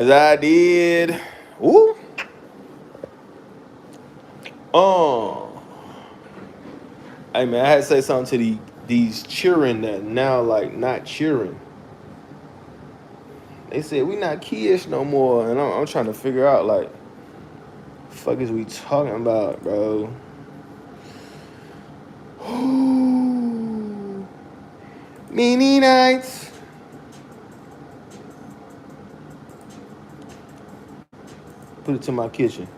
As I did. Ooh. Oh. Hey man, I had to say something to these cheering that now like not cheering. They said we not kids no more, and I'm trying to figure out like, the fuck is we talking about, bro? Many nights. Put it to my kitchen.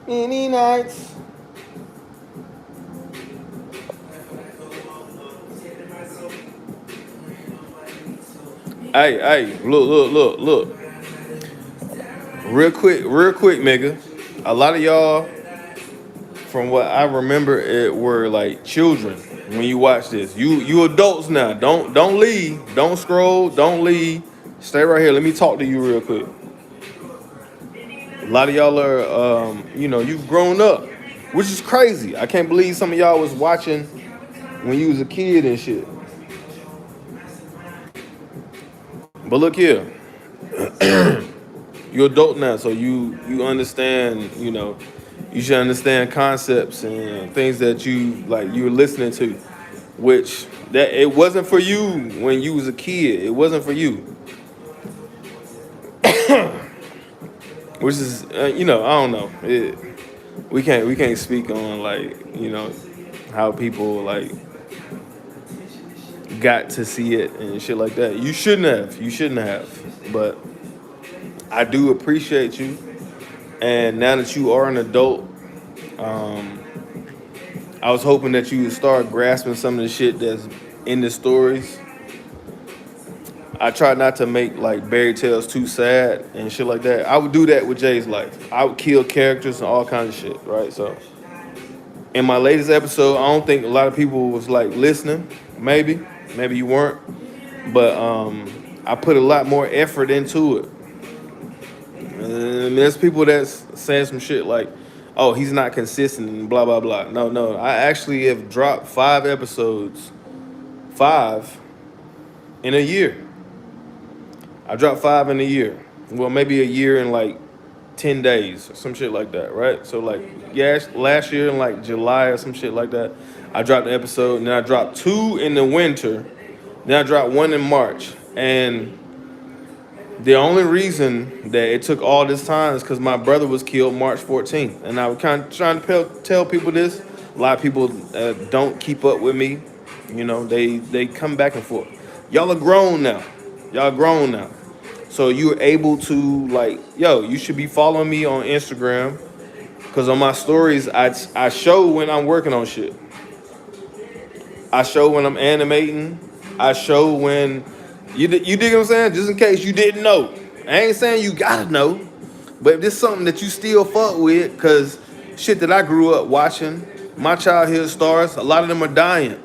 Many nights. Hey, look. Real quick, nigga. A lot of y'all, from what I remember, it were like children when you watch this. You adults now. Don't leave. Don't scroll. Don't leave. Stay right here. Let me talk to you real quick. A lot of y'all are, you've grown up, which is crazy. I can't believe some of y'all was watching when you was a kid and shit. But look here, you're adult now, so you understand. You should understand concepts and things that you're listening to, which that it wasn't for you when you was a kid. It wasn't for you, which is I don't know. We can't speak on like how people like got to see it and shit like that. You shouldn't have. You shouldn't have. But I do appreciate you. And now that you are an adult, um, I was hoping that you would start grasping some of the shit that's in the stories. I try not to make like fairy tales too sad and shit like that. I would do that with Jay's life. I would kill characters and all kinds of shit, right? So in my latest episode, I don't think a lot of people was like listening. Maybe you weren't. But I put a lot more effort into it. And there's people that's saying some shit like, "Oh, he's not consistent," and blah blah blah. No, I actually have dropped 5 episodes, 5 in a year. I dropped 5 in a year. Well, maybe a year in like 10 days or some shit like that, right? So like, yeah, last year in like July or some shit like that, I dropped an episode, and then I dropped 2 in the winter, then I dropped 1 in March, and the only reason that it took all this time is because my brother was killed March 14th. And I was kind of trying to tell people this. A lot of people don't keep up with me. They come back and forth. Y'all are grown now. Y'all grown now. So you're able to, like, yo, you should be following me on Instagram. Because on my stories, I show when I'm working on shit. I show when I'm animating. I show when you dig what I'm saying? Just in case you didn't know. I ain't saying you gotta know, but if this something that you still fuck with, cause shit that I grew up watching, my childhood stars, a lot of them are dying.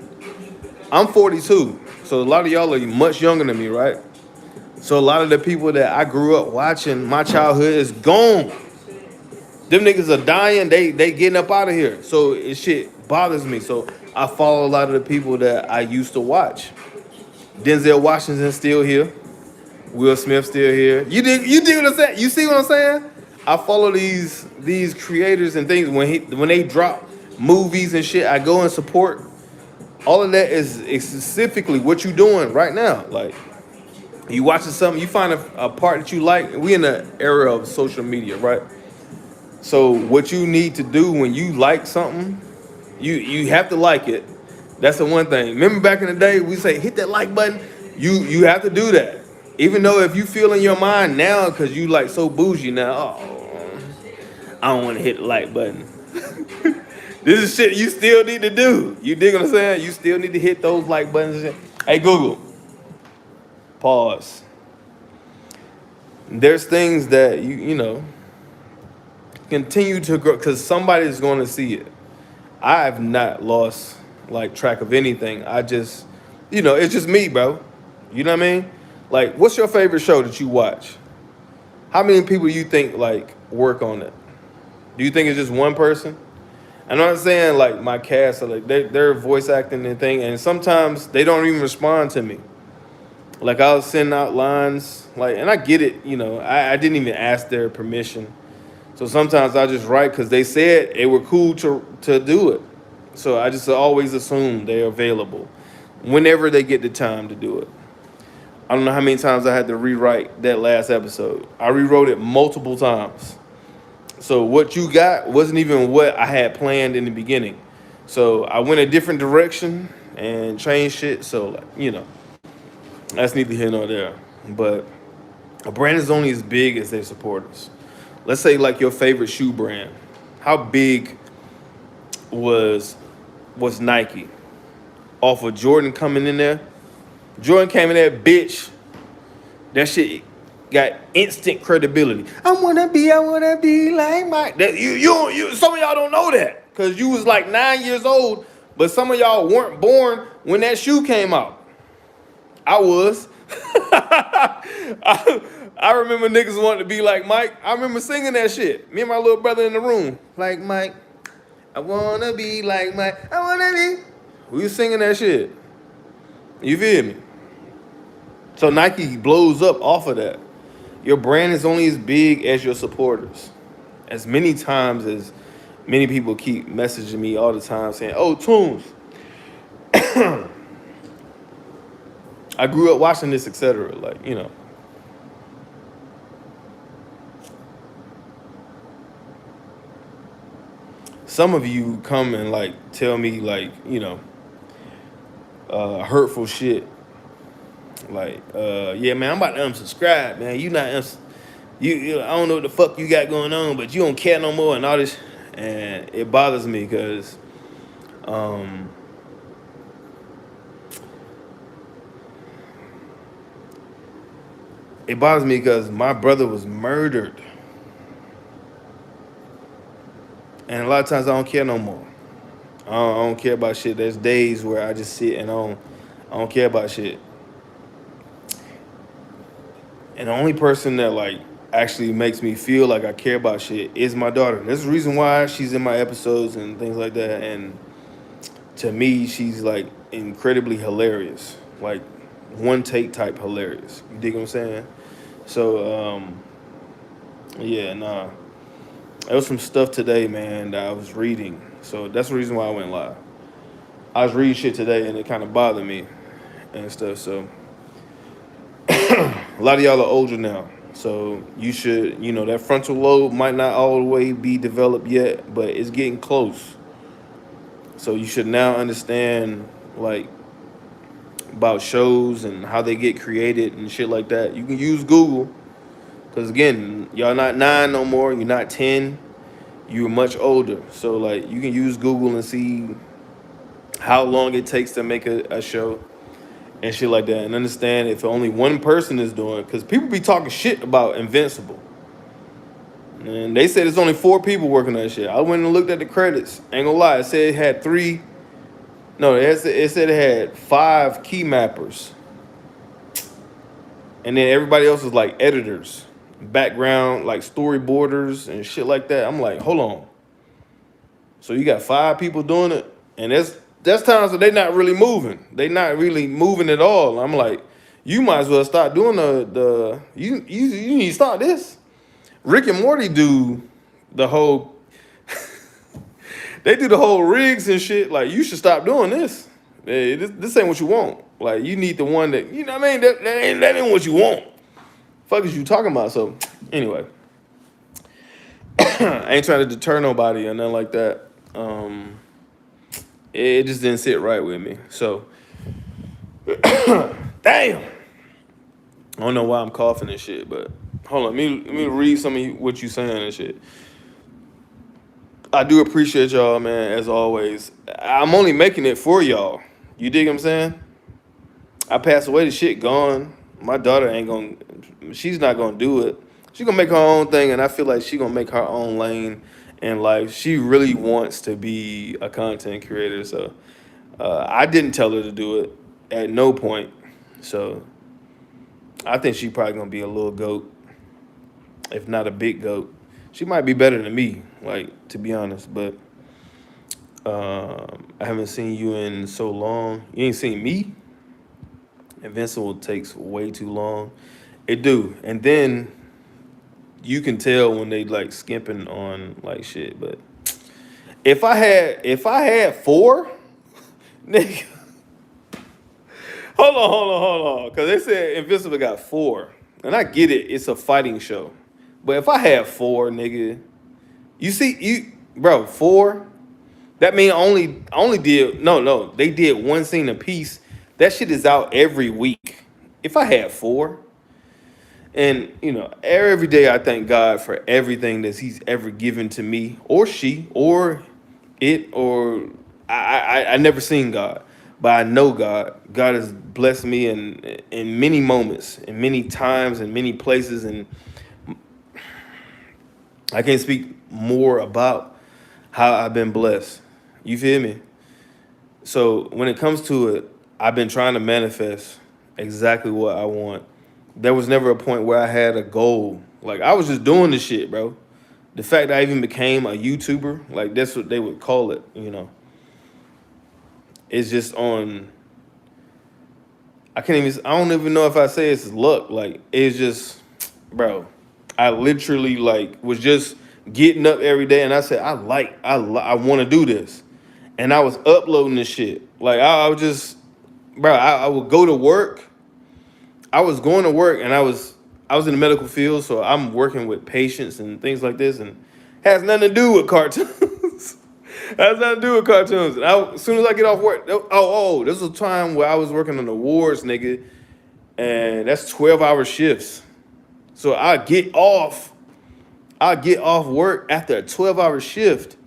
I'm 42, so a lot of y'all are much younger than me, right? So a lot of the people that I grew up watching, my childhood is gone. Them niggas are dying. They getting up out of here. So it shit bothers me. So I follow a lot of the people that I used to watch. Denzel Washington's still here. Will Smith still here. You dig what I'm saying? You see what I'm saying? I follow these creators and things when they drop movies and shit. I go and support. All of that is specifically what you doing right now. Like you watching something, you find a part that you like. We in the era of social media, right? So what you need to do when you like something, you have to like it. That's the one thing. Remember back in the day, we say hit that like button. You have to do that. Even though if you feel in your mind now, because you like so bougie now, oh, I don't want to hit the like button. This is shit you still need to do. You dig what I'm saying? You still need to hit those like buttons. And shit. Hey Google, pause. There's things that you continue to grow because somebody's going to see it. I have not lost like track of anything. I just, it's just me, bro. You know what I mean? Like, what's your favorite show that you watch? How many people you think like work on it? Do you think it's just one person? I'm not saying like my cast are like they're voice acting and thing, and sometimes they don't even respond to me. Like I'll send out lines, like, and I get it. I didn't even ask their permission. So sometimes I just write because they said they were cool to do it. So I just always assume they're available whenever they get the time to do it. I don't know how many times I had to rewrite that last episode. I rewrote it multiple times. So what you got wasn't even what I had planned in the beginning. So I went a different direction and changed shit. So that's neither here nor there. But a brand is only as big as their supporters. Let's say like your favorite shoe brand. How big was Nike off of Jordan coming in there? Jordan came in there, bitch. That shit got instant credibility. I wanna be like Mike. That you. Some of y'all don't know that because you was like 9 years old, but some of y'all weren't born when that shoe came out. I was. I remember niggas wanting to be like Mike. I remember singing that shit. Me and my little brother in the room, like Mike. I wanna be like Mike. I wanna be. We was singing that shit. You feel me? So Nike blows up off of that. Your brand is only as big as your supporters. As many times as many people keep messaging me all the time saying, "Oh, Tunes, I grew up watching this, etc." Some of you come and like tell me hurtful shit. Like, yeah, man, I'm about to unsubscribe, man. You not I don't know what the fuck you got going on, but you don't care no more and all this. And it bothers me because my brother was murdered. And a lot of times I don't care no more. I don't care about shit. There's days where I just sit and I don't care about shit. And the only person that like actually makes me feel like I care about shit is my daughter. There's a reason why she's in my episodes and things like that. And to me, she's like incredibly hilarious. Like one take type hilarious. You dig what I'm saying? So yeah, nah. There was some stuff today, man, that I was reading. So that's the reason why I went live. I was reading shit today and it kind of bothered me and stuff. So a lot of y'all are older now. So you should, that frontal lobe might not all the way be developed yet, but it's getting close. So you should now understand like about shows and how they get created and shit like that. You can use Google. Because again, y'all not 9 no more. You're not 10. You're much older. So like you can use Google and see how long it takes to make a show and shit like that. And understand if only one person is doing it. Because people be talking shit about Invincible. And they said it's only 4 people working on that shit. I went and looked at the credits. Ain't gonna lie. It said it had 3. No, it said it had 5 key mappers. And then everybody else was like editors. Background, like storyboarders and shit like that. I'm like, hold on. So you got 5 people doing it, and that's times that they not really moving. They not really moving at all. I'm like, you might as well start doing you need to start this. Rick and Morty do the whole they do the whole rigs and shit. Like you should stop doing this. Hey, this ain't what you want. Like you need the one that you know what I mean. That ain't what you want. Fuck is you talking about? So anyway, I ain't trying to deter nobody or nothing like that. It just didn't sit right with me. So damn. I don't know why I'm coughing and shit, but hold on. Let me read some of what you saying and shit. I do appreciate y'all, man, as always. I'm only making it for y'all. You dig what I'm saying? I passed away, the shit gone. My daughter she's not gonna do it. She's gonna make her own thing, and I feel like she's gonna make her own lane in life. She really wants to be a content creator, so I didn't tell her to do it at no point. So I think she's probably gonna be a little goat, if not a big goat. She might be better than me, like to be honest, but I haven't seen you in so long. You ain't seen me. Invincible takes way too long. It do, and then you can tell when they like skimping on like shit. But if I had four, nigga, hold on, because they said Invincible got four, and I get it. It's a fighting show, but if I had four, nigga, you see you, bro, four. That mean only did no, they did one scene a piece. That shit is out every week. If I had four, and every day I thank God for everything that He's ever given to me, or she, or it, or I never seen God, but I know God. God has blessed me in many moments, in many times, in many places, and I can't speak more about how I've been blessed. You feel me? So when it comes to it, I've been trying to manifest exactly what I want. There was never a point where I had a goal. Like I was just doing the shit, bro. The fact that I even became a YouTuber, like that's what they would call it. It's just on. I don't even know if I say it's luck. Like it's just, bro. I literally like was just getting up every day, and I said I want to do this, and I was uploading this shit. Like I was just, bro. I would go to work. I was going to work, and I was in the medical field, so I'm working with patients and things like this, and has nothing to do with cartoons. Has nothing to do with cartoons. And as soon as I get off work, this was a time where I was working on awards, nigga, and that's 12-hour shifts. So I get off work after a 12-hour shift.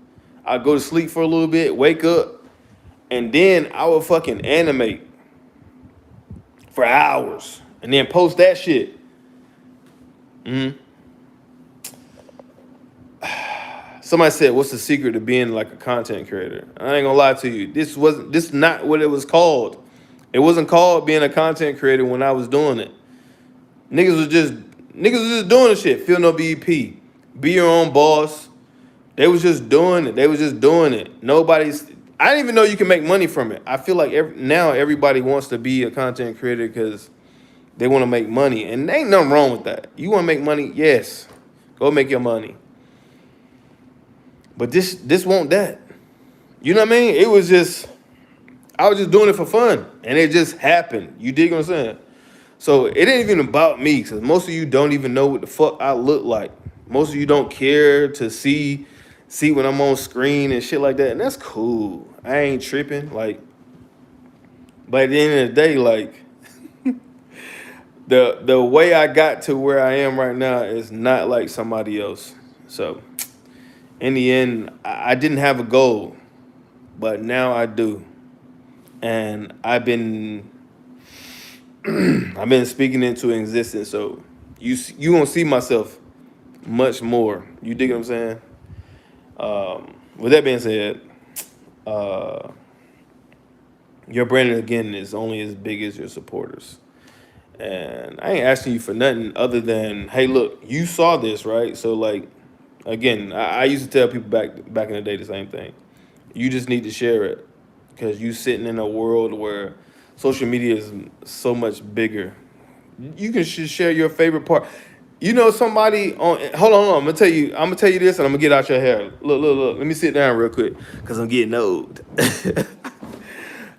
I go to sleep for a little bit, wake up, and then I would fucking animate for hours, and then post that shit. Somebody said, "What's the secret to being like a content creator?" I ain't gonna lie to you. This not what it was called. It wasn't called being a content creator when I was doing it. Niggas was just doing the shit. Feel no BEP. Be your own boss. They was just doing it. They was just doing it. Nobody's. I didn't even know you can make money from it. I feel like now everybody wants to be a content creator because they want to make money, and there ain't nothing wrong with that. You want to make money? Yes, go make your money. But this won't that. You know what I mean? It was just I was just doing it for fun, and it just happened. You dig what I'm saying? So it ain't even about me, because most of you don't even know what the fuck I look like. Most of you don't care to see when I'm on screen and shit like that, and that's cool. I ain't tripping. Like, but at the end of the day, like the way I got to where I am right now is not like somebody else. So in the end, I didn't have a goal, but now I do, and I've been speaking into existence. So you won't see myself much more. You dig what I'm saying? With that being said, uh, your brand again is only as big as your supporters. And I ain't asking you for nothing other than, hey, look, you saw this, right? So like, again, I used to tell people back in the day the same thing. You just need to share it because you sitting in a world where social media is so much bigger. You can share your favorite part. Somebody on. Hold on. I'm gonna tell you this, and I'm gonna get out your hair. Look. Let me sit down real quick, cause I'm getting old.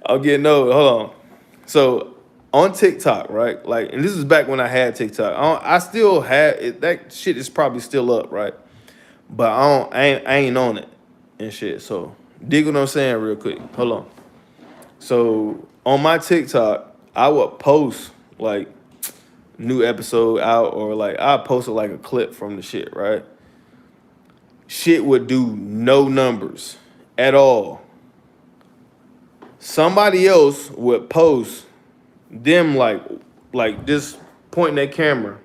I'm getting old. Hold on. So on TikTok, right? Like, and this is back when I had TikTok. I still had it. That shit is probably still up, right? But I ain't on it and shit. So dig what I'm saying real quick. Hold on. So on my TikTok, I would post like new episode out, or like I posted like a clip from the shit, right? Shit would do no numbers at all. Somebody else would post them like just pointing their camera,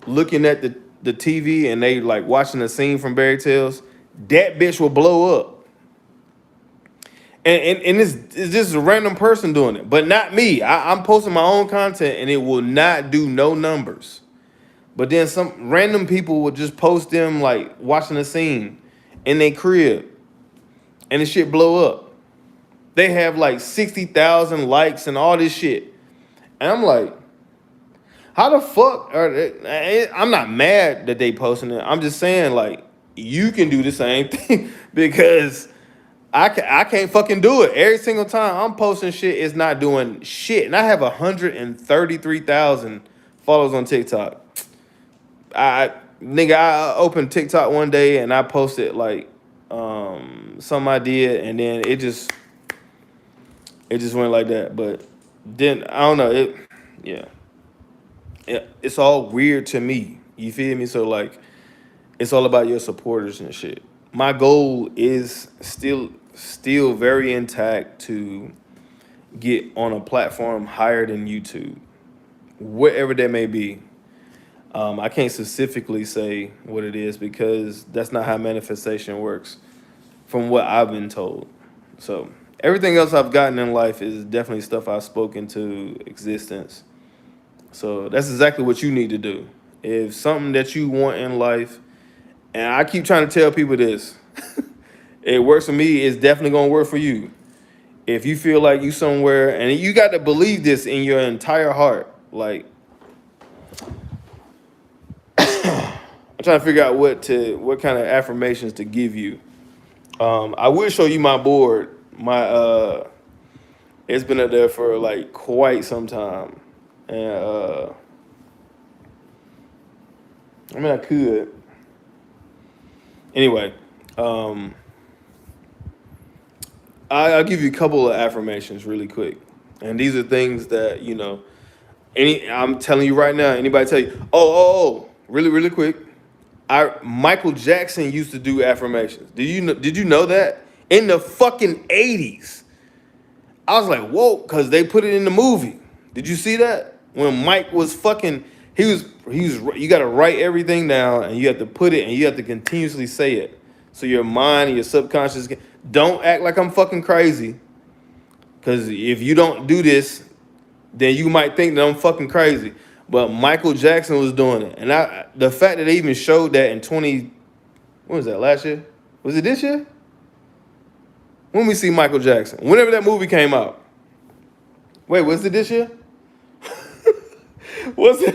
looking at the TV, and they like watching a scene from Barry Tales. That bitch will blow up. And it's just a random person doing it, but not me. I'm posting my own content, and it will not do no numbers. But then some random people will just post them like watching a scene in their crib, and the shit blow up. They have like 60,000 likes and all this shit. And I'm like, how the fuck are they? I'm not mad that they posting it. I'm just saying, like, you can do the same thing because I can't fucking do it. Every single time I'm posting shit, it's not doing shit. And I have 133,000 followers on TikTok. I nigga, I opened TikTok one day and I posted like some idea, and then it just went like that. But then I don't know it. Yeah, it's all weird to me. You feel me? So like, it's all about your supporters and shit. My goal is still very intact to get on a platform higher than YouTube, wherever that may be. I can't specifically say what it is because that's not how manifestation works, from what I've been told. So everything else I've gotten in life is definitely stuff I've spoken to existence. So that's exactly what you need to do. If something that you want in life, and I keep trying to tell people this, it works for me, it's definitely gonna work for you. If you feel like you somewhere, and you got to believe this in your entire heart, like I'm trying to figure out what kind of affirmations to give you. I will show you my board. It's been up there for like quite some time, and I mean I could. Anyway, I'll give you a couple of affirmations really quick, and these are things that I'm telling you right now. Anybody tell you, really, really quick. Michael Jackson used to do affirmations. Did you know that? In the fucking 80s. I was like, whoa, because they put it in the movie. Did you see that? When Mike was fucking, you gotta write everything down and you have to put it and you have to continuously say it. So your mind and your subconscious don't act like I'm fucking crazy. Because if you don't do this, then you might think that I'm fucking crazy. But Michael Jackson was doing it. And the fact that they even showed that in when was that, last year? Was it this year? When we see Michael Jackson? Whenever that movie came out. Wait, was it this year? Was it?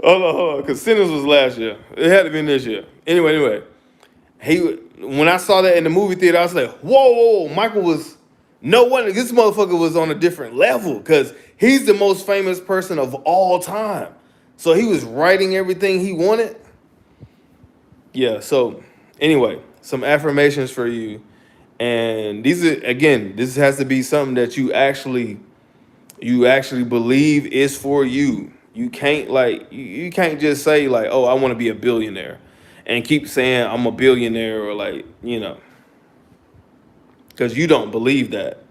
Hold on, because Sinners was last year. It had to be this year. Anyway. When I saw that in the movie theater, I was like, whoa, Michael was, no wonder this motherfucker was on a different level because he's the most famous person of all time. So he was writing everything he wanted. Yeah, so anyway, some affirmations for you. And this has to be something that you actually believe is for you. You can't you can't just say like, oh, I want to be a billionaire and keep saying I'm a billionaire or because you don't believe that.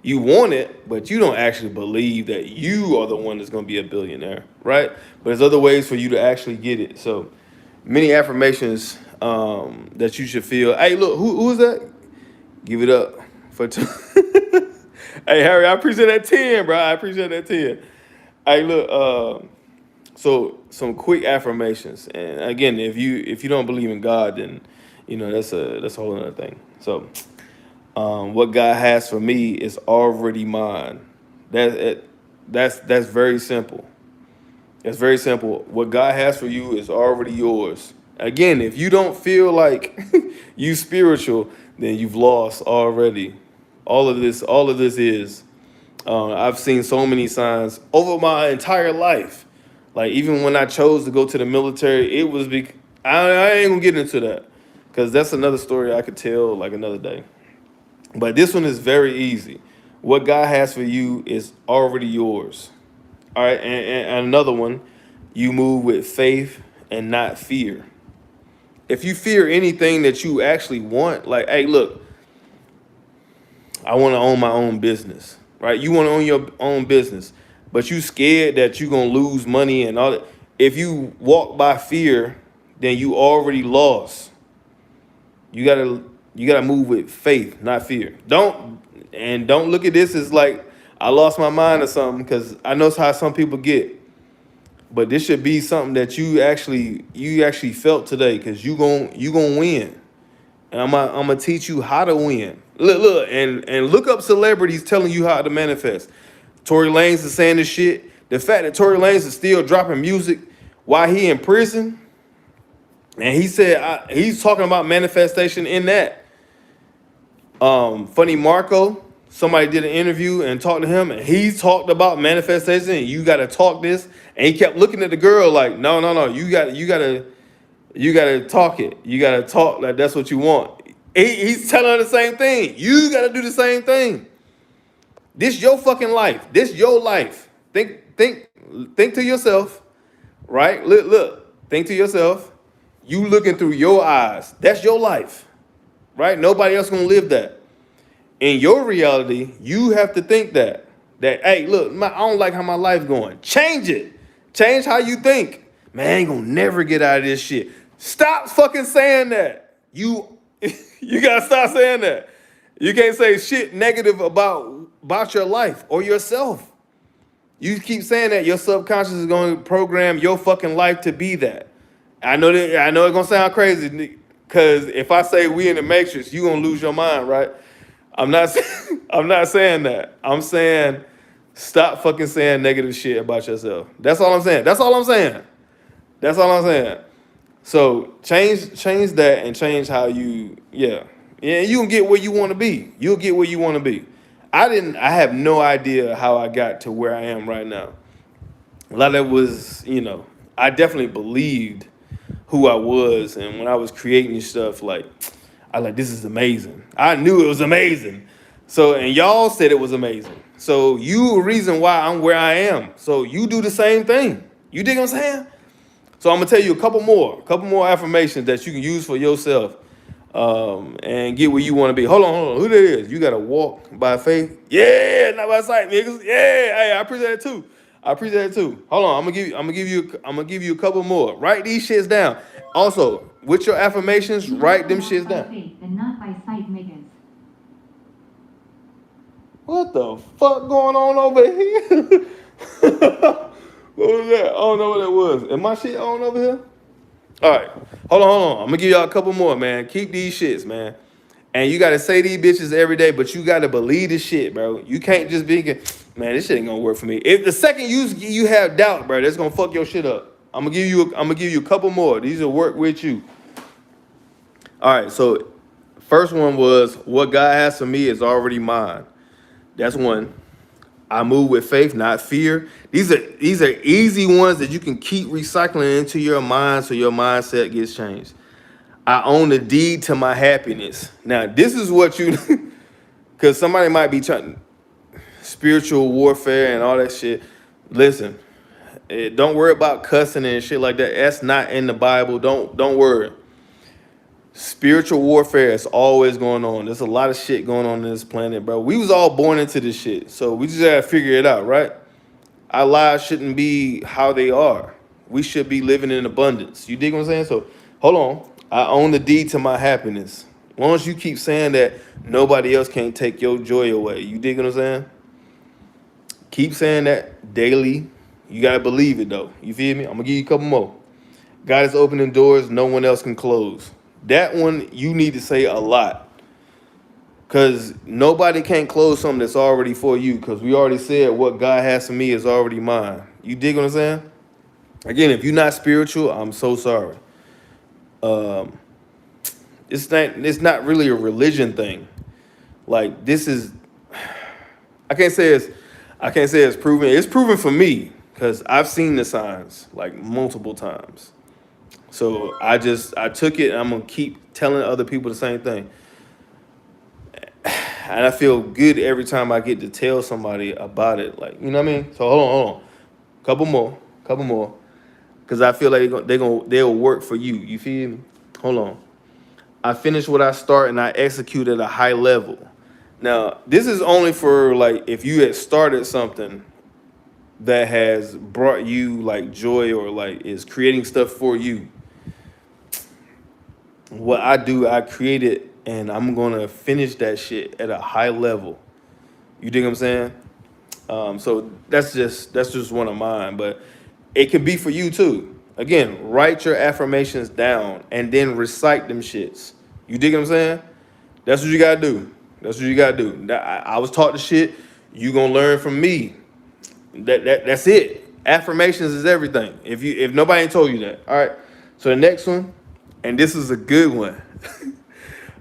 You want it, but you don't actually believe that you are the one that's going to be a billionaire, right? But there's other ways for you to actually get it. So many affirmations that you should feel. Hey, look, who's that? Give it up for two. Hey, Harry, I appreciate that 10, bro. I appreciate that 10. Hey, look, so some quick affirmations. And again, if you don't believe in God, then that's a whole other thing. So what God has for me is already mine. That's very simple. It's very simple. What God has for you is already yours. Again, if you don't feel like you spiritual, then you've lost already. All of this is. I've seen so many signs over my entire life. Like even when I chose to go to the military, it was I ain't gonna get into that because that's another story I could tell like another day. But this one is very easy. What God has for you is already yours. All right, and another one, you move with faith and not fear. If you fear anything that you actually want, like, hey, look, I want to own my own business, right? You want to own your own business, but you scared that you're going to lose money and all that. If you walk by fear, then you already lost. You gotta move with faith, not fear. Don't look at this as like I lost my mind or something, because I know how some people get. But this should be something that you actually felt today, because you gonna win. And I'm gonna teach you how to win. Look, and look up celebrities telling you how to manifest. Tory Lanez is saying this shit. The fact that Tory Lanez is still dropping music while he in prison, and he said he's talking about manifestation in that. Funny Marco, somebody did an interview and talked to him, and he talked about manifestation. And you got to talk this, and he kept looking at the girl like, no, no, no, you gotta talk it. You gotta talk like that's what you want. He's telling her the same thing. You gotta do the same thing. This your fucking life. This your life. Think to yourself, right? Look. Think to yourself. You looking through your eyes. That's your life, right? Nobody else gonna live that. In your reality, you have to think that hey, look, I don't like how my life going. Change it. Change how you think. Man, I ain't gonna never get out of this shit. Stop fucking saying that. You gotta stop saying that. You can't say shit negative about your life or yourself. You keep saying that, your subconscious is going to program your fucking life to be that. I know it's gonna sound crazy, because if I say we in the matrix, you gonna lose your mind, right? I'm not I'm not saying that. I'm saying stop fucking saying negative shit about yourself. That's all I'm saying. That's all I'm saying. That's all I'm saying. So change that and change how you, yeah, you can get where you want to be. You'll get where you want to be. I have no idea how I got to where I am right now. A lot of it was, I definitely believed who I was, and when I was creating stuff, like, I like, this is amazing. I knew it was amazing. So, and y'all said it was amazing. So you a reason why I'm where I am. So you do the same thing. You dig what I'm saying? So I'm gonna tell you a couple more affirmations that you can use for yourself, and get where you want to be. Hold on. Who that is? You gotta walk by faith. Yeah, not by sight, niggas. Yeah, hey, I appreciate it too. Hold on, I'm gonna give you a couple more. Write these shits down. Also, with your affirmations, write them shits down. Faith and not by sight, Megan. What the fuck going on over here? What was that? I don't know what that was. Am my shit on over here? All right. Hold on. I'm gonna give y'all a couple more, man. Keep these shits, man. And you gotta say these bitches every day, but you gotta believe this shit, bro. You can't just be, man, this shit ain't gonna work for me. If the second you have doubt, bro, that's gonna fuck your shit up. I'm gonna give you a couple more. These will work with you. All right. So first one was, what God has for me is already mine. That's one. I move with faith, not fear. These are easy ones that you can keep recycling into your mind so your mindset gets changed. I own the deed to my happiness. Now, this is what you, because somebody might be trying spiritual warfare and all that shit. Listen, don't worry about cussing and shit like that. That's not in the Bible. Don't worry. Spiritual warfare is always going on. There's a lot of shit going on this planet, bro. We was all born into this shit, so we just gotta figure it out, right? Our lives shouldn't be how they are. We should be living in abundance. You dig what I'm saying? So hold on. I own the deed to my happiness. As long as you keep saying that, nobody else can't take your joy away. You dig what I'm saying? Keep saying that daily. You gotta believe it though. You feel me? I'm gonna give you a couple more. God is opening doors no one else can close. That one you need to say a lot, because nobody can close something that's already for you, because we already said what God has for me is already mine. You dig what I'm saying? Again, if you're not spiritual, I'm so sorry. It's not really a religion thing. Like, this is, I can't say it's proven. It's proven for me because I've seen the signs like multiple times. So I took it, and I'm gonna keep telling other people the same thing. And I feel good every time I get to tell somebody about it. Like, you know what I mean? So hold on. Couple more. Because I feel like they'll work for you. You feel me? Hold on. I finish what I start and I execute at a high level. Now, this is only for like if you had started something that has brought you like joy or like is creating stuff for you. What I do, I create it and I'm gonna finish that shit at a high level. You dig what I'm saying? So that's just one of mine, but it can be for you too. Again, write your affirmations down and then recite them shits. You dig what I'm saying? That's what you gotta do. That's what you gotta do. I was taught the shit. You gonna learn from me. That's it. Affirmations is everything. If nobody ain't told you that, all right. So the next one, and this is a good one,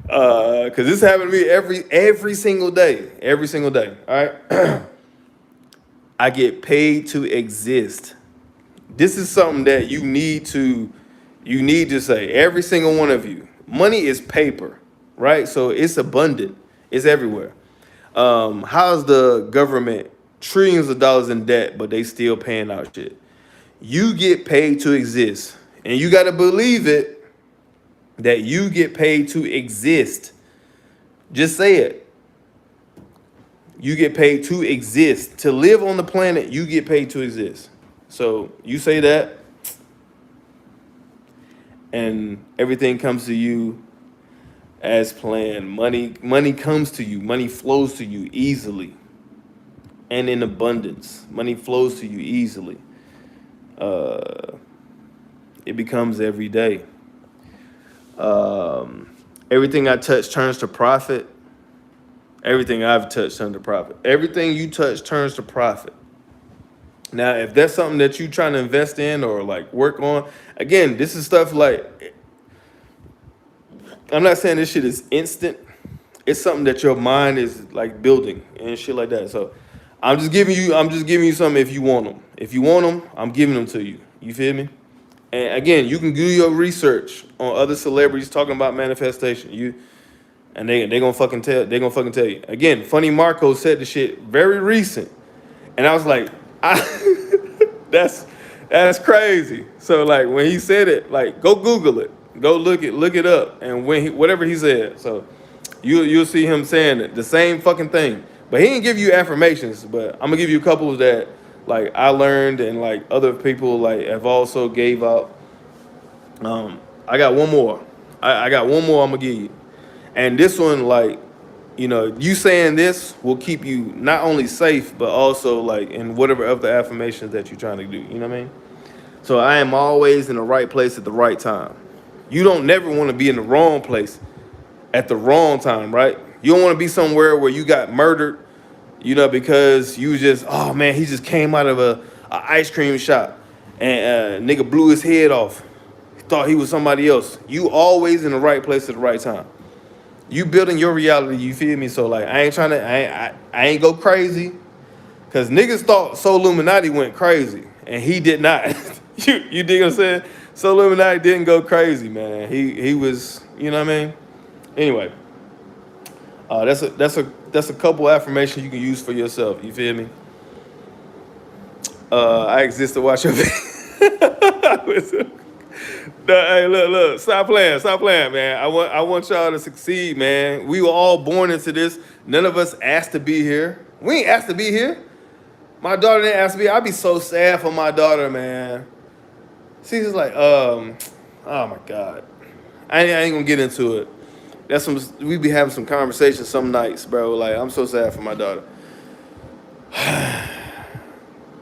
because this happened to me every single day, every single day. All right, I get paid to exist. This is something that you need to say. Every single one of you. Money is paper, right? So it's abundant. It's everywhere. How's the government trillions of dollars in debt, but they still paying out shit? You get paid to exist, and you got to believe it that you get paid to exist. Just say it. You get paid to exist. To live on the planet, you get paid to exist. So you say that, and everything comes to you as planned. Money comes to you. Money flows to you easily and in abundance. Money flows to you easily. Uh, it becomes every day. Everything I touch turns to profit. Everything I've touched turns to profit. Everything you touch turns to profit. Now, if that's something that you're trying to invest in or like work on, again, this is stuff like, I'm not saying this shit is instant. It's something that your mind is like building and shit like that. So I'm just giving you something if you want them. If you want them, I'm giving them to you. You feel me? And again, you can do your research on other celebrities talking about manifestation. And they gonna fucking tell you. Again, Funny Marco said the shit very recent. And I was like, that's that's crazy. So like when he said it, like go Google it, go look it up, and whatever he said. So you'll see him saying it, the same fucking thing. But he didn't give you affirmations. But I'm gonna give you a couple that like I learned and like other people like have also gave out. I got one more. I got one more I'm gonna give you, and this one like you saying this will keep you not only safe, but also like in whatever other affirmations that you're trying to do. You know what I mean? So I am always in the right place at the right time. You don't never want to be in the wrong place at the wrong time, right? You don't want to be somewhere where you got murdered, because you just, oh man, he just came out of a ice cream shop and nigga blew his head off. He thought he was somebody else. You always in the right place at the right time. You building your reality, you feel me? So like I ain't go crazy. Cause niggas thought So Illuminati went crazy. And he did not. you dig what I'm saying? So Illuminati didn't go crazy, man. He was, you know what I mean? Anyway. That's a couple affirmations you can use for yourself. You feel me? I exist to watch your video. No, hey, look, stop playing, man. I want y'all to succeed, man. We were all born into this. None of us asked to be here. We ain't asked to be here. My daughter didn't ask me. I'd be so sad for my daughter, man. She's just like, oh my God. I ain't gonna get into it. We be having some conversations some nights, bro. Like, I'm so sad for my daughter.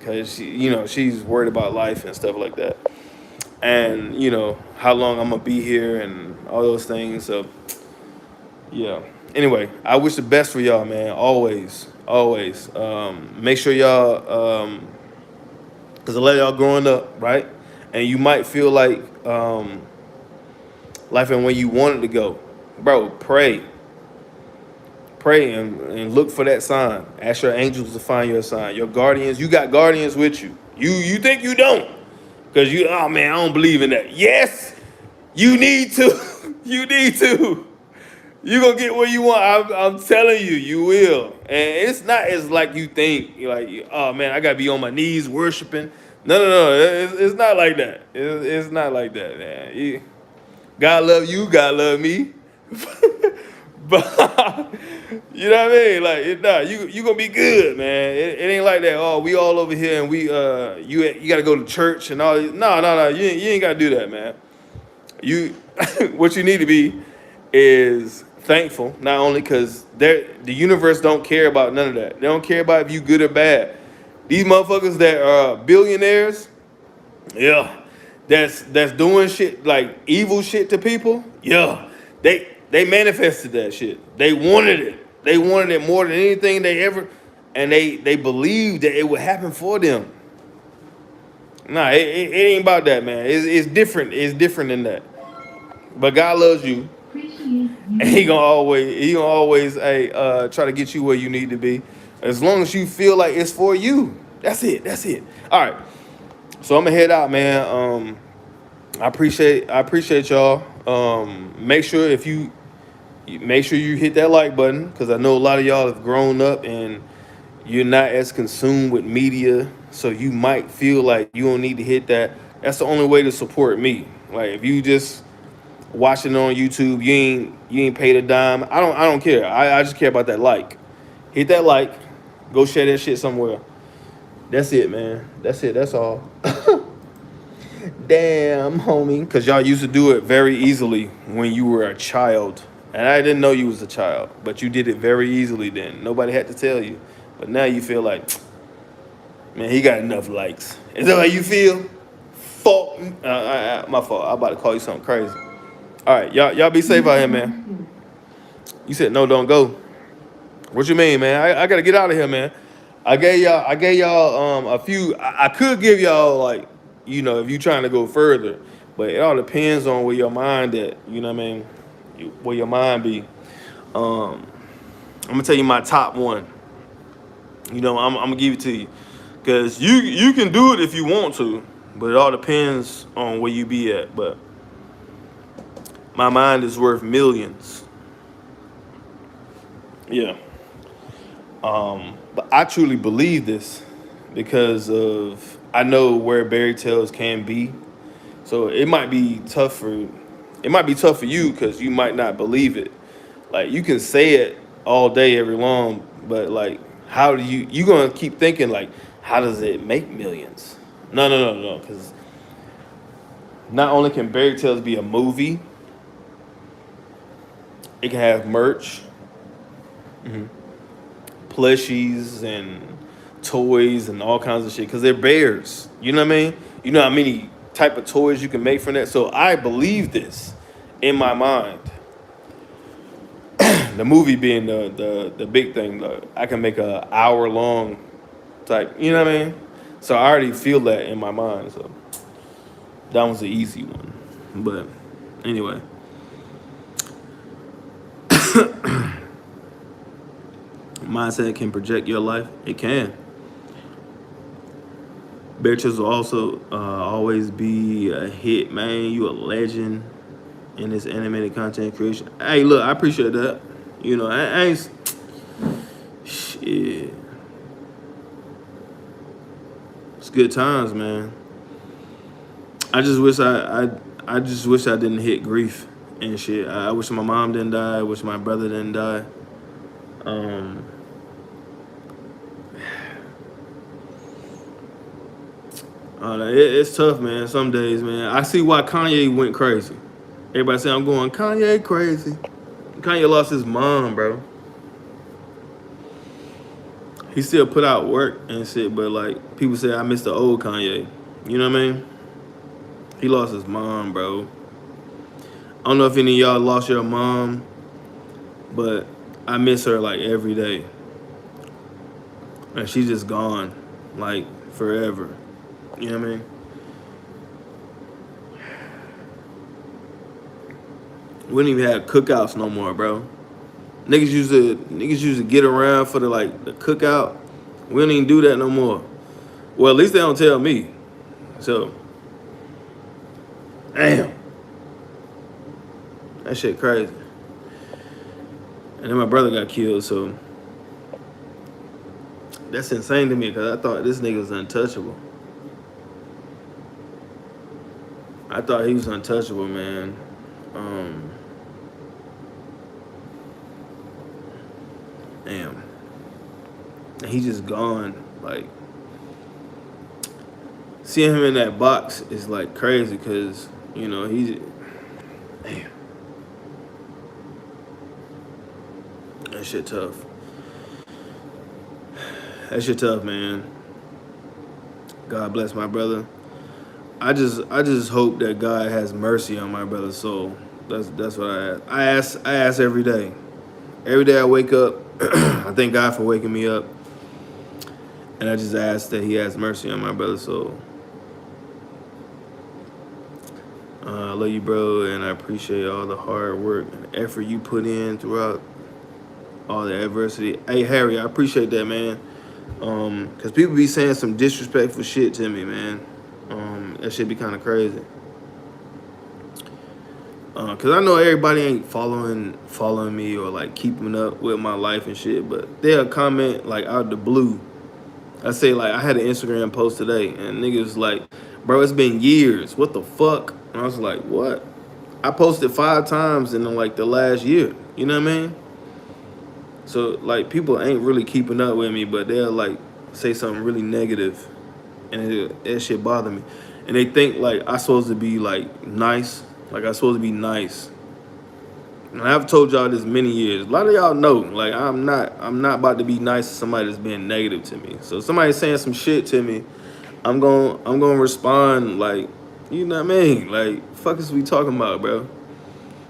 Cause she's worried about life and stuff like that. And how long I'm gonna be here and all those things. So yeah. Anyway, I wish the best for y'all, man. Always. Make sure y'all, cause a lot of y'all growing up, right? And you might feel like life ain't where you want it to go, bro. Pray and look for that sign. Ask your angels to find your sign. Your guardians, you got guardians with you. You think you don't. Because oh man, I don't believe in that. Yes, you need to. You need to. You gonna get what you want. I'm telling you, you will. And it's not as like you think. You're like, oh man, I gotta be on my knees worshiping. No. It's not like that. It's not like that, man. God love you. God love me. But you know what I mean? Like, you gonna be good, man. It ain't like that. Oh, we all over here and we you gotta go to church and all. No. You ain't gotta do that, man. You what you need to be is thankful, not only because the universe don't care about none of that. They don't care about if you good or bad. These motherfuckers that are billionaires, yeah, that's doing shit like evil shit to people, yeah, they manifested that shit. They wanted it. They wanted it more than anything they ever, and they believed that it would happen for them. Nah, it ain't about that, man. It's different. It's different than that. But God loves you, Appreciate and you. He gonna always try to get you where you need to be, as long as you feel like it's for you. That's it. That's it. All right. So I'm gonna head out, man. I appreciate y'all. Make sure if you make sure you hit that like button, because I know a lot of y'all have grown up and you're not as consumed with media, so you might feel like you don't need to hit that. That's the only way to support me. Like if you just watching it on YouTube, you ain't paid a dime. I don't care. I just care about that like. Hit that like. Go share that shit somewhere. That's it, man. That's it. That's all. Damn, homie. Because y'all used to do it very easily when you were a child. And I didn't know you was a child, but you did it very easily then. Nobody had to tell you. But now you feel like, man, he got enough likes. Is that how you feel? Fuck. My fault. I'm about to call you something crazy. All right, y'all be safe out here, man. Understood. You said no, don't go. What you mean, man? I gotta get out of here, man. I gave y'all a few. I could give y'all like, if you trying to go further, but it all depends on where your mind at. You know what I mean? Where your mind be. I'm gonna tell you my top one. I'm gonna give it to you, cause you can do it if you want to, but it all depends on where you be at. But my mind is worth millions. Yeah. But I truly believe this because of I know where Berry Tales can be. So it might be tough for you because you might not believe it. Like you can say it all day, every long, but like how do you gonna keep thinking like how does it make millions? No, because not only can Berry Tales be a movie, it can have merch, plushies and toys and all kinds of shit because they're bears. You know what I mean? You know how many type of toys you can make from that. So I believe this in my mind. The movie being the big thing. I can make a hour long type. You know what I mean? So I already feel that in my mind. So that was the easy one. But anyway, mindset can project your life. It can. Beatrice will also always be a hit, man. You a legend in this animated content creation. Hey, look, I appreciate that. I ain't shit. It's good times, man. I just wish I just wish I didn't hit grief and shit. I wish my mom didn't die. I wish my brother didn't die. Um, it's tough, man. Some days, man. I see why Kanye went crazy. Everybody say I'm going Kanye crazy. Kanye lost his mom, bro. He still put out work and shit, but like people say I miss the old Kanye. You know what I mean? He lost his mom, bro. I don't know if any of y'all lost your mom, but I miss her like every day. And she's just gone, like forever. You know what I mean? We don't even have cookouts no more, bro. Niggas used to get around for the cookout. We don't even do that no more. Well, at least they don't tell me. So, damn, that shit crazy. And then my brother got killed, so that's insane to me because I thought this nigga was untouchable. I thought he was untouchable, man. Damn. And he just gone. Like, seeing him in that box is like crazy because, he's. Damn. That shit tough. That shit tough, man. God bless my brother. I just hope that God has mercy on my brother's soul. That's what I ask. I ask every day. Every day I wake up, I thank God for waking me up, and I just ask that He has mercy on my brother's soul. I love you, bro, and I appreciate all the hard work and effort you put in throughout all the adversity. Hey, Harry, I appreciate that, man. Cause people be saying some disrespectful shit to me, man. That shit be kind of crazy. Cause I know everybody ain't following me or like keeping up with my life and shit, but they'll comment like out the blue. I say like I had an Instagram post today and niggas like, bro, it's been years. What the fuck? And I was like, what? I posted 5 times in like the last year. You know what I mean? So like people ain't really keeping up with me, but they'll like say something really negative, and that shit bother me. And they think like I supposed to be like nice, like I supposed to be nice. And I've told y'all this many years. A lot of y'all know, like I'm not about to be nice to somebody that's being negative to me. So if somebody's saying some shit to me, I'm gonna respond like, you know what I mean? Like, fuck is we talking about, bro?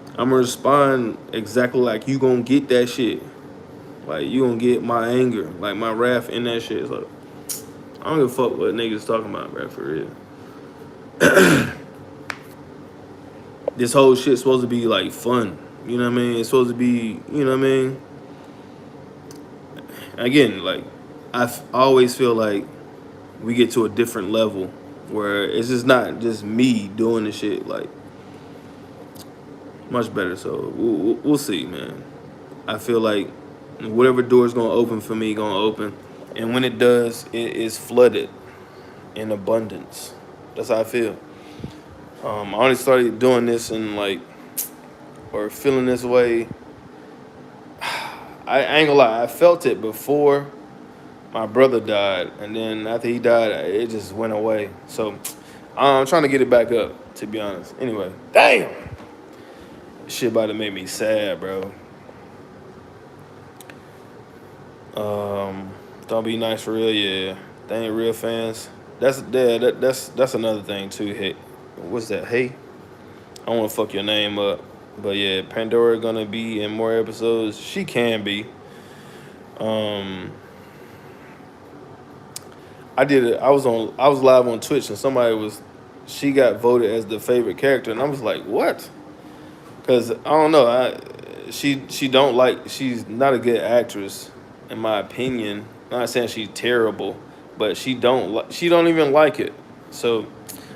I'm gonna respond exactly like you gonna get that shit. Like you gonna get my anger, like my wrath in that shit. So I don't give a fuck what niggas talking about, bro, for real. This whole shit's supposed to be like fun. You know what I mean? It's supposed to be, you know what I mean? Again, like always feel like we get to a different level where it's just not just me doing the shit. Like much better. So we'll see, man. I feel like whatever door's gonna open for me, gonna open, and when it does, it is flooded in abundance. That's how I feel. I only started doing this and like or feeling this way. I ain't gonna lie, I felt it before my brother died, and then after he died, it just went away. So I'm trying to get it back up, to be honest. Anyway, damn, shit about to make me sad, bro. Don't be nice for real, yeah. They ain't real fans. That's another thing too. Hey, what's that? Hey, I don't want to fuck your name up, but yeah, Pandora gonna be in more episodes. She can be. Um, I did it. I was live on Twitch, and she got voted as the favorite character, and I was like, what? Because I don't know. She don't like. She's not a good actress, in my opinion. I'm not saying she's terrible, but she don't even like it. So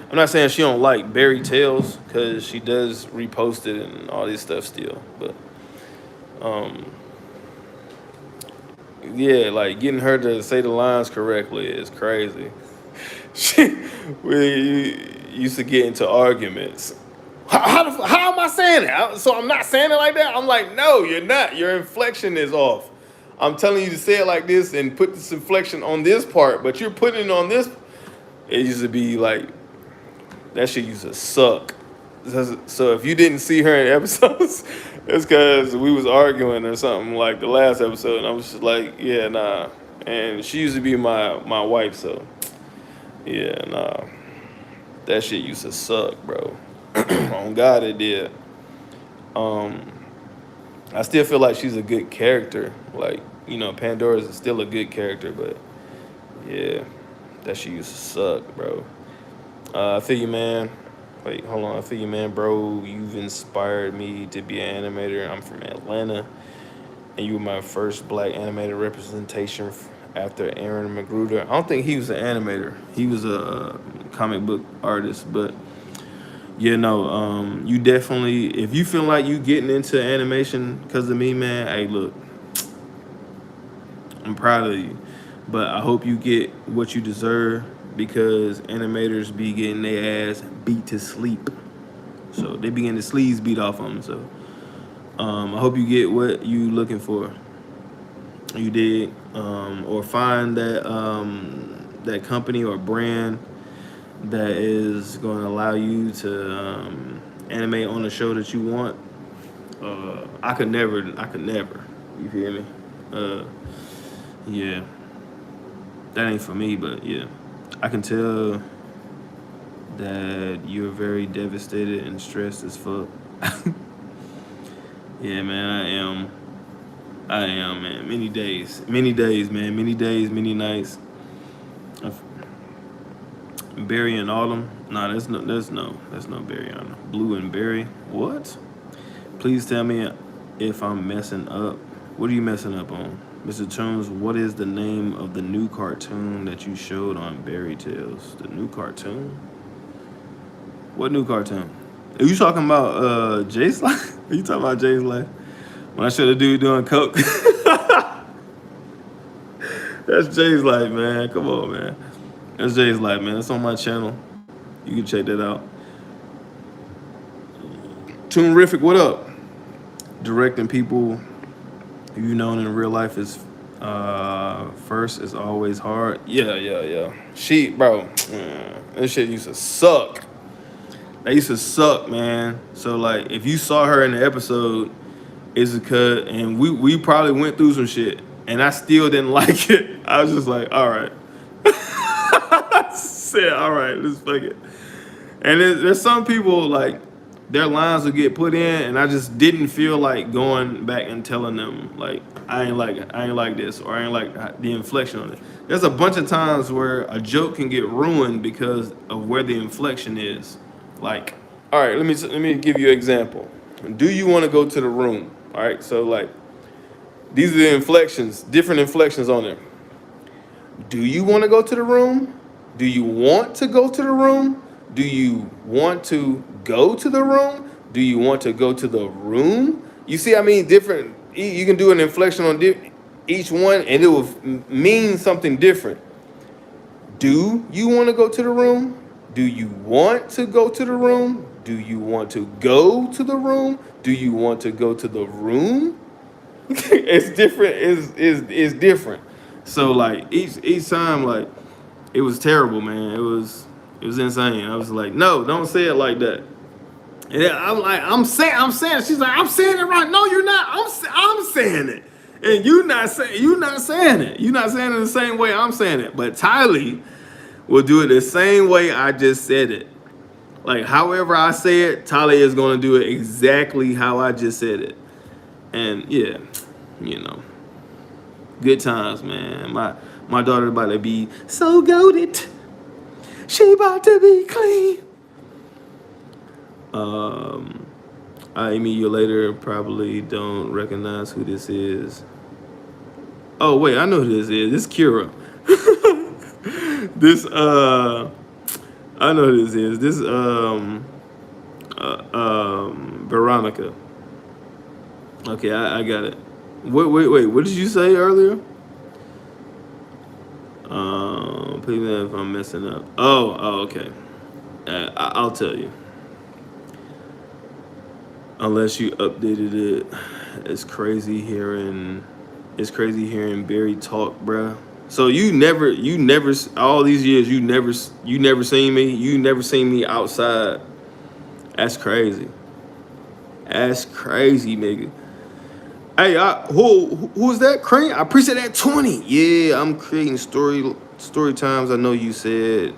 I'm not saying she don't like Barry Tales because she does repost it and all this stuff still. But um, yeah, like getting her to say the lines correctly is crazy. We used to get into arguments. How am I saying it? So I'm not saying it like that? I'm like, no, you're not. Your inflection is off. I'm telling you to say it like this and put this inflection on this part, but you're putting it on this. It used to be like, that shit used to suck. So if you didn't see her in episodes, it's because we was arguing or something like the last episode, and I was just like, yeah, nah. And she used to be my wife, so yeah, nah. That shit used to suck, bro. On God, it did. Um, I still feel like she's a good character. Like, Pandora's still a good character, but yeah, that shit used to suck, bro. I feel you, man. Wait, hold on. I feel you, man, bro. You've inspired me to be an animator. I'm from Atlanta, and you were my first black animator representation after Aaron Magruder. I don't think he was an animator. He was a comic book artist, but yeah, no. You definitely, if you feel like you getting into animation because of me, man. Hey, look, I'm proud of you, but I hope you get what you deserve because animators be getting their ass beat to sleep. So they be getting the sleeves beat off them. So I hope you get what you looking for. You did, or find that company or brand that is going to allow you to animate on the show that you want. I could never. You feel me? Yeah, that ain't for me, but yeah, I can tell that you're very devastated and stressed as fuck. Yeah, man, I am. I am, man. Many days, man. Many days, many nights. Of berry and autumn. Nah, that's no berry on them. Blue and berry. What? Please tell me if I'm messing up. What are you messing up on, Mr. Jones? What is the name of the new cartoon that you showed on Berry Tales? The new cartoon? What new cartoon? Are you talking about Jay's life? Are you talking about Jay's life? When I showed the dude doing coke. That's Jay's life, man. Come on, man. That's Jay's life, man. That's on my channel. You can check that out. Toonrific, what up? Directing people you know in real life is first is always hard. Yeah. She, bro, this shit used to suck. That used to suck, man. So like, if you saw her in the episode, it's a cut, and we probably went through some shit, and I still didn't like it. I was just like, all right. I said, all right, let's fuck it. And there's some people like their lines will get put in, and I just didn't feel like going back and telling them like I ain't like this, or I ain't like the inflection on it. There's a bunch of times where a joke can get ruined because of where the inflection is. Like, all right, let me give you an example. Do you want to go to the room? All right, so like these are the inflections, different inflections on there. Do you want to go to the room? Do you want to go to the room? Do you want to go to the room? Do you want to go to the room? You see, I mean, different. You can do an inflection on each one, and it will mean something different. Do you want to go to the room? Do you want to go to the room? Do you want to go to the room? Do you want to go to the room? It's different. Is different. So like each time, like it was terrible, man. It was insane. I was like, no, don't say it like that. And then I'm like, I'm saying it. She's like, I'm saying it right. No, you're not. I'm saying it, and you're not saying it. You're not saying it the same way I'm saying it. But Tylee will do it the same way I just said it. Like however I say it, Tylee is gonna do it exactly how I just said it. And yeah, you know, good times, man. My daughter about to be so goated. She about to be clean. I meet you later. Probably don't recognize who this is. Oh wait, I know who this is. This is Kira. This I know who this is. This Veronica. Okay, I got it. Wait. What did you say earlier? Please if I'm messing up. Okay. I'll tell you. Unless you updated it, it's crazy hearing Barry talk, bruh. So you never, all these years, you never seen me. You never seen me outside. That's crazy. That's crazy, nigga. Hey, who's that? Crane? I appreciate that 20. Yeah, I'm creating story times. I know you said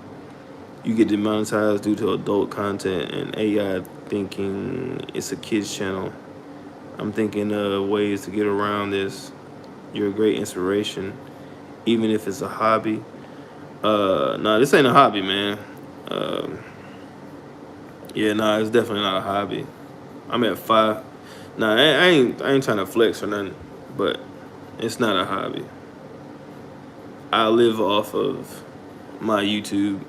you get demonetized due to adult content and AI thinking it's a kids channel. I'm thinking of ways to get around this. You're a great inspiration, even if it's a hobby. Nah, this ain't a hobby, man. Yeah, nah, it's definitely not a hobby. I'm at 5. Nah, I ain't trying to flex or nothing, but it's not a hobby. I live off of my YouTube.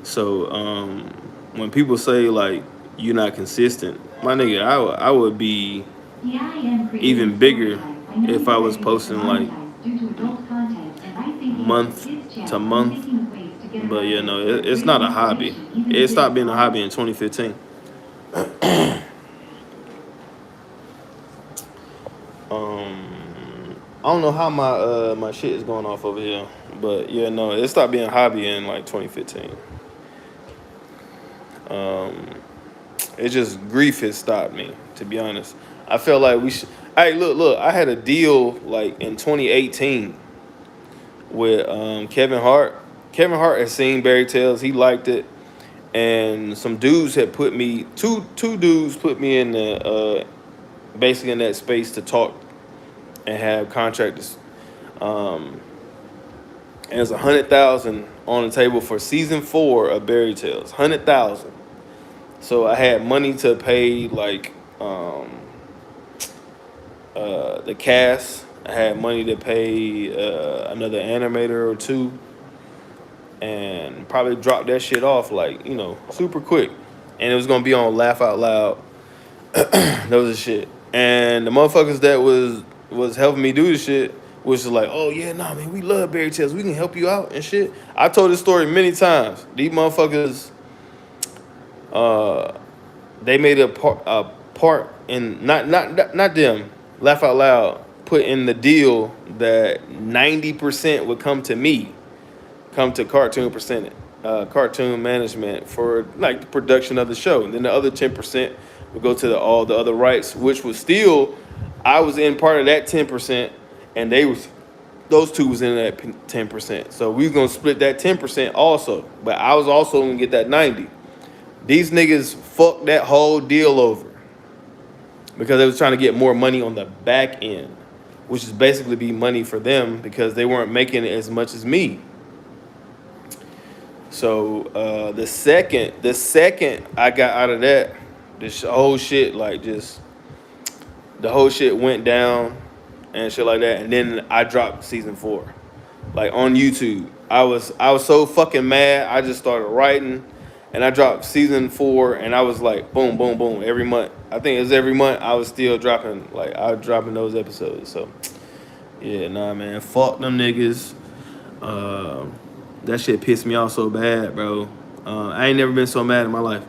So when people say like you're not consistent, my nigga, I would be even bigger if I was posting like month to month. But yeah, no, it's not a hobby. It stopped being a hobby in 2015. I don't know how my shit is going off over here, but yeah, no, it stopped being a hobby in like 2015. It just grief has stopped me, to be honest. I felt like we should. Hey, look, I had a deal like in 2018 with Kevin Hart. Kevin Hart had seen Barry Tales. He liked it, and some dudes had put me two dudes put me in the basically in that space to talk and have contractors. And there's 100,000 on the table for season 4 of Berry Tales. 100,000. So I had money to pay like the cast. I had money to pay another animator or two, and probably drop that shit off like super quick. And it was gonna be on Laugh Out Loud. That was the shit. And the motherfuckers that was helping me do the shit was just like, oh yeah, nah, man, we love Berry Tales. We can help you out and shit. I told this story many times. These motherfuckers, uh, they made a part in not them. Laugh Out Loud put in the deal that 90% would come to me, come to Cartoon Management for like the production of the show, and then the other 10% would go to all the other rights, which was still, I was in part of that 10%, and those two was in that 10%. So we was gonna split that 10% also, but I was also gonna get that 90. These niggas fucked that whole deal over because they was trying to get more money on the back end, which is basically be money for them because they weren't making as much as me. So the second I got out of that, this whole shit like just the whole shit went down and shit like that. And then I dropped season 4, like on YouTube. I was so fucking mad. I just started writing, and I dropped season 4, and I was like, boom, boom, boom, every month. I think it was every month. I was still dropping, like I was dropping those episodes. So yeah, nah, man, fuck them niggas. Uh, that shit pissed me off so bad, bro. I ain't never been so mad in my life.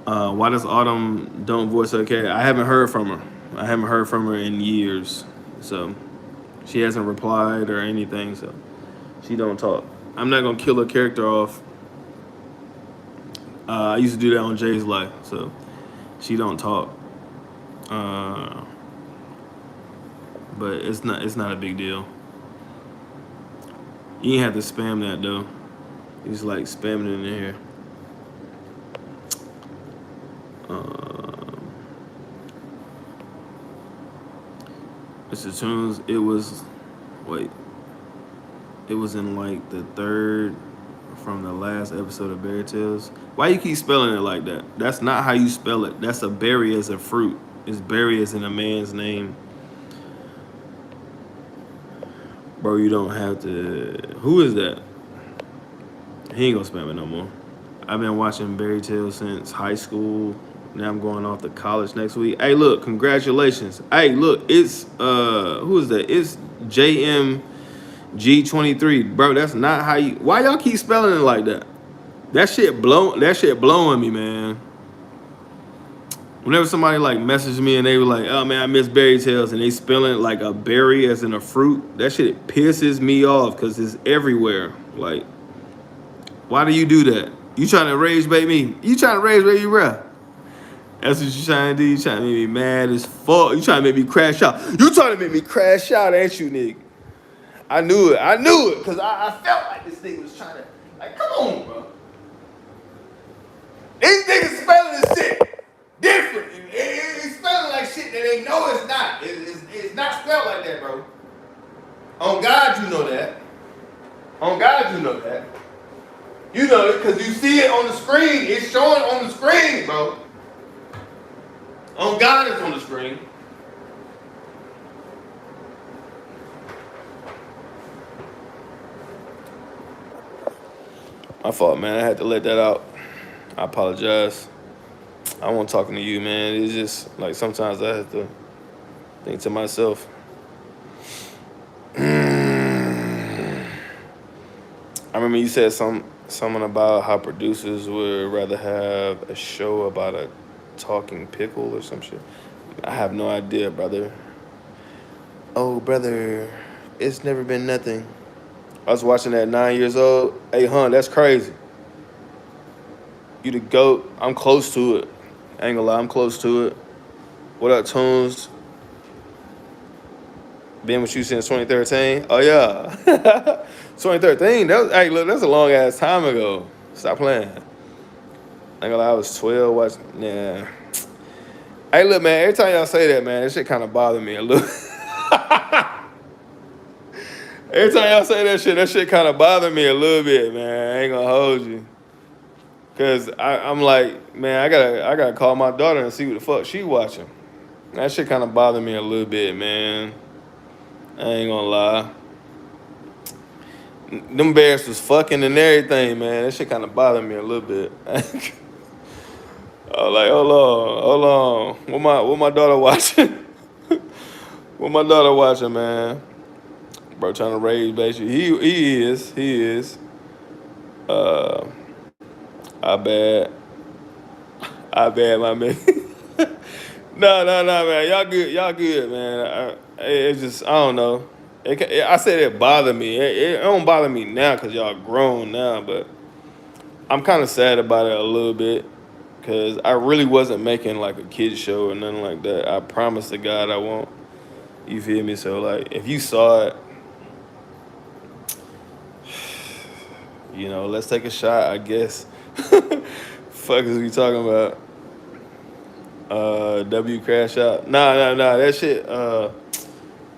Why does Autumn don't voice her character? I haven't heard from her. I haven't heard from her in years. So she hasn't replied or anything. So she don't talk. I'm not gonna kill her character off. I used to do that on Jay's Life. So she don't talk. Uh, but it's not a big deal. You ain't have to spam that though. You just like spamming it in here. Um, Mr. Tunes, wait, it was in like the third from the last episode of Berry Tales. Why you keep spelling it like that? That's not how you spell it. That's a berry as a fruit. It's berry as in a man's name. Bro, you don't have to. Who is that? He ain't gonna spam it no more. I've been watching Berry Tales since high school. Now I'm going off to college next week. Hey, look, congratulations. Hey, look, it's who is that? It's JMG23. Bro, that's not how you. Why y'all keep spelling it like that? That shit blowing me, man. Whenever somebody like messaged me and they were like, "Oh man, I miss Berry Tales," and they spelling it like a berry as in a fruit, that shit pisses me off because it's everywhere. Like, why do you do that? You trying to rage bait me? You trying to rage bait me, bruh? That's what you trying to do? You trying to make me mad as fuck? You trying to make me crash out? You trying to make me crash out, ain't you, nigga? I knew it, because I felt like this thing was trying to, like, come on, bro. These niggas spelling this shit different. It's spelling like shit that they know it's not. It's not spelled like that, bro. On God, you know that. On God, you know that. You know it because you see it on the screen. It's showing on the screen, bro. On God, it's on the screen. My fault, man. I had to let that out. I apologize. I wasn't talking to you, man. It's just like sometimes I have to think to myself. I remember you said something about how producers would rather have a show about a talking pickle or some shit. I have no idea, brother. Oh, brother, it's never been nothing. I was watching that 9 years old. Hey, hun, that's crazy. You the GOAT. I'm close to it. I ain't gonna lie, I'm close to it. What up, Tunes? Been with you since 2013? Oh, yeah. 2013? Hey, look, that's a long ass time ago. Stop playing. I ain't gonna lie, I was 12 watching. Yeah. Hey, look, man, every time y'all say that, man, that shit kind of bothered me a little. Every time y'all say that shit kind of bother me a little bit, man. I ain't gonna hold you, cause I'm like, man, I gotta call my daughter and see what the fuck she watching. That shit kind of bother me a little bit, man. I ain't gonna lie. Them bears was fucking and everything, man. That shit kind of bothered me a little bit. I was like, hold on. What my daughter watching? What my daughter watching, man? Bro, trying to raise basically. He is. Uh, I bad, I bad, my man. No, man. Y'all good, man. It's just I don't know. I said it bothered me. It don't bother me now because y'all grown now, but I'm kind of sad about it a little bit because I really wasn't making like a kid show or nothing like that. I promise to God I won't. You feel me? So like, if you saw it, let's take a shot. I guess. Fuck is we talking about? W crash out. Nah.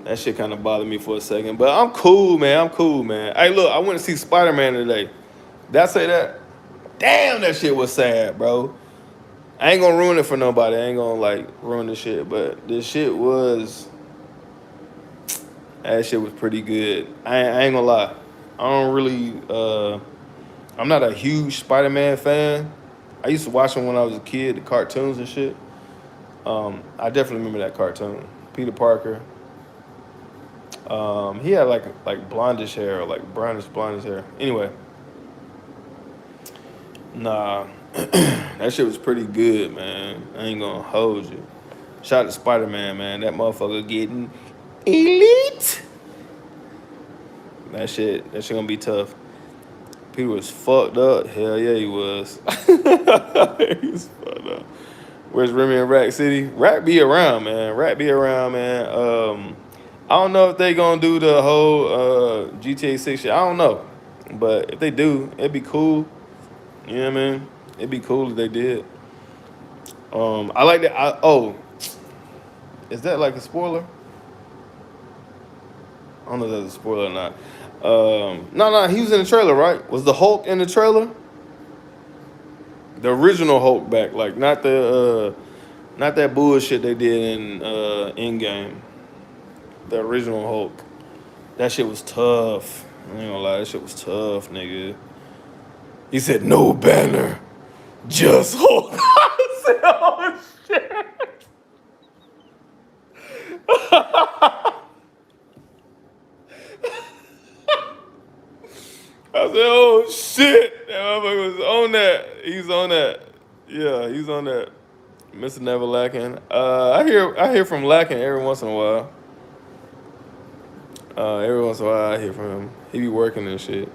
That shit kind of bothered me for a second. But I'm cool, man. Hey, look, I went to see Spider Man today. Did I say that? Damn, that shit was sad, bro. I ain't gonna ruin it for nobody. I ain't gonna like ruin the shit, but that shit was pretty good. I ain't gonna lie. I don't really I'm not a huge Spider-Man fan. I used to watch him when I was a kid, the cartoons and shit. I definitely remember that cartoon. Peter Parker. He had like blondish hair or like brownish blondish hair. Anyway, nah, that shit was pretty good, man. I ain't gonna hold you. Shout out to Spider Man, man. That motherfucker getting elite. That shit gonna be tough. Peter was fucked up. Hell yeah, he was. He was fucked up. Where's Remy and Rack City? Rack be around, man. I don't know if they gonna do the whole GTA 6 shit. I don't know, but if they do, it'd be cool. You know what I mean? It'd be cool if they did. I like that. Is that like a spoiler? I don't know if that's a spoiler or not. No, he was in the trailer, right? Was the Hulk in the trailer? The original Hulk back, like not that bullshit they did in Endgame. The original Hulk. That shit was tough. I ain't gonna lie, that shit was tough, nigga. He said, no banner, just Hulk. I said, oh shit. I said, oh shit. That motherfucker was on that. He's on that. Yeah, he's on that. Mr. Never Lacking. I hear from Lacking every once in a while. Every once in a while I hear from him. He be working and shit.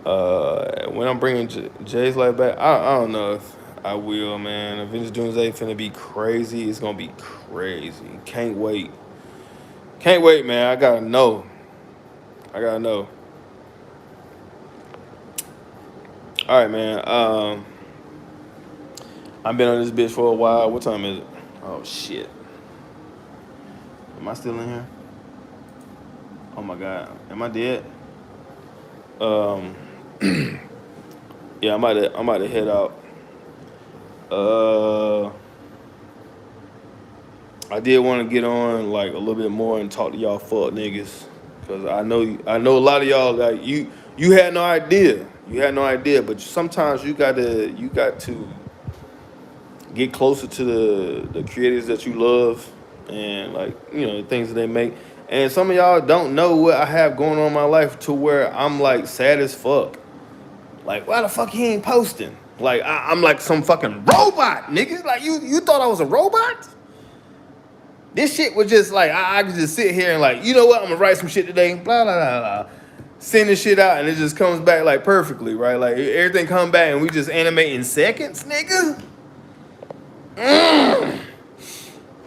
When I'm bringing Jay's Life back, I don't know if I will, man. Avengers Doomsday finna be crazy. It's gonna be crazy. Can't wait. Can't wait, man. I gotta know. All right, man. I've been on this bitch for a while. What time is it? Oh shit. Am I still in here? Oh my god. Am I dead? Um. Yeah, I'm about to head out. Uh. I did want to get on like a little bit more and talk to y'all fuck niggas, cause I know a lot of y'all like you had no idea. You had no idea, but sometimes you got to get closer to the creators that you love and like the things that they make. And some of y'all don't know what I have going on in my life to where I'm like sad as fuck. Like why the fuck he ain't posting? Like I'm like some fucking robot, nigga. Like you thought I was a robot? This shit was just like I could just sit here and like you know what I'm gonna write some shit today. Blah blah blah blah. Send this shit out and it just comes back like perfectly, right? Like everything come back and we just animate in seconds, nigga.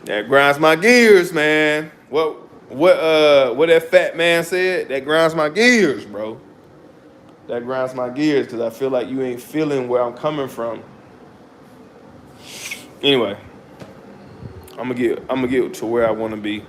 That grinds my gears, man. What that fat man said? That grinds my gears, bro. That grinds my gears because I feel like you ain't feeling where I'm coming from. Anyway, I'm gonna get to where I want to be.